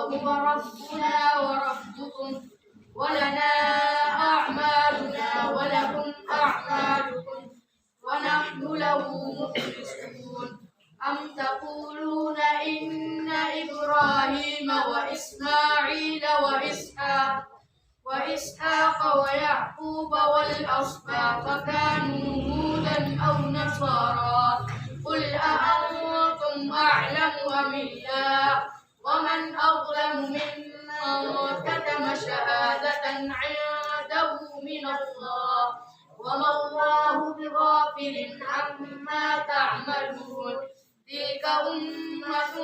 وهو ربنا وربكم ولنا أعمالنا ولكم أعمالكم ونحن له مخلصون أم تقولون إن إبراهيم وإسماعيل وإسحاق ويعقوب والأسباط كانوا هودا أو نصارى قل أأنتم أعلم أم الله ومن أظلم ممن كتم شهادة عنده من الله وما الله بغافل عما تعملون تلك أمة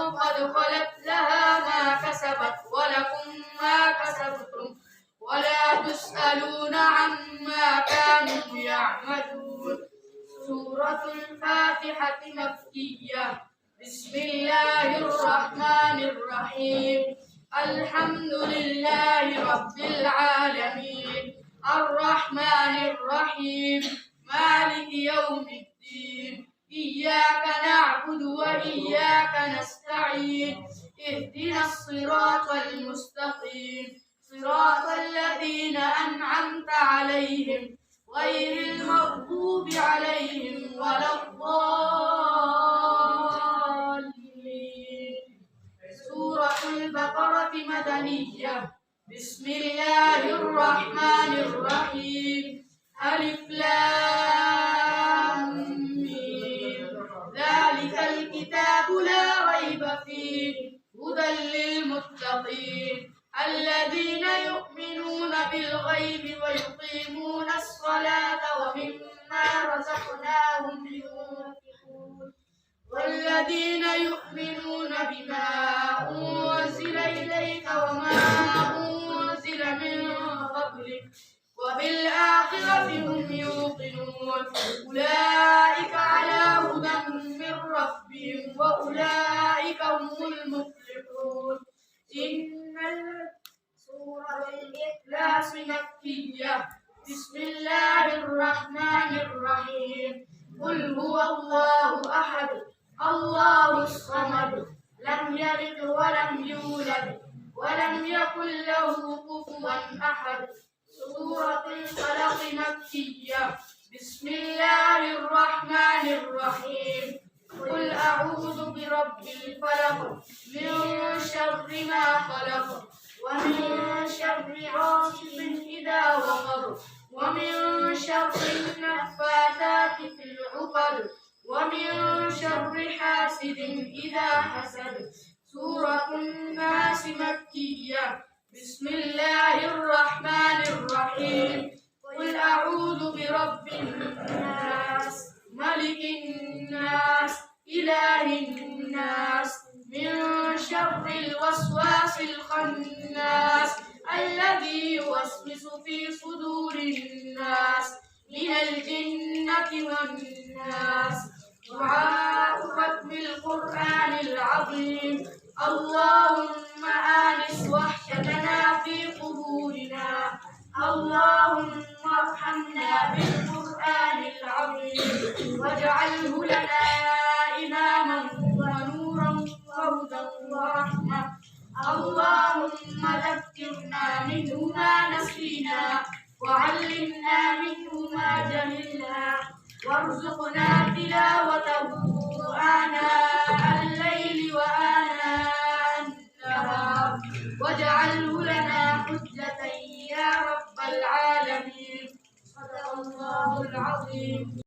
قد خلت لها ما كسبت ولكم ما كسبتم ولا تسألون عما كانوا يعملون. سورة الفاتحة مكية. بسم الله الرحمن الرحيم. الحمد لله رب العالمين الرحمن الرحيم مالك يوم الدين إياك نعبد وإياك نستعين اهدنا الصراط المستقيم صراط الذين أنعمت عليهم غير المغضوب عليهم ولا الضالين. سورة البقرة مدنية. بسم الله الرحمن الرحيم ألف لام ميم ذلك الكتاب لا ريب فيه هدى للمتقين الذين يؤمنون بالغيب ويقيمون الصلاة ومما رزقناهم ينفقون والذين يؤمنون بما أنزل إليك وما أنزل من قبلك وبالآخرة هم يوقنون أولئك على هدى من ربهم وأولئك هم المفلحون. إن سورة الإخلاص مكية. بسم الله الرحمن الرحيم قل هو الله أحد الله الصمد لم يلد ولم يولد ولم يكن له كفوا أحد. سورة الفلق مكية. بسم الله الرحمن الرحيم قل أعوذ برب الفلق من شر ما خلق ومن شر غاسق إذا وقب ومن شر النفاثات في العقد ومن شر حاسد إذا حسد. سورة الناس مكية. بسم الله الرحمن الرحيم قل أعوذ برب الناس ملك الناس إله الناس من شر الوسواس الخناس الذي يوسوس في صدور الناس من الجنة والناس. دعاء ختم القرآن العظيم اللهم آنس وحشتنا في قبورنا اللهم ارحمنا بالقرآن العظيم واجعله لنا إماما ونورا وهدى ورحمة اللهم ذكرنا منه ما نسينا وعلمنا منه ما جهلنا وارزقنا تلاوته آناء الليل وآناء النهار واجعله لنا حجة يا رب العالمين. صدق الله العظيم.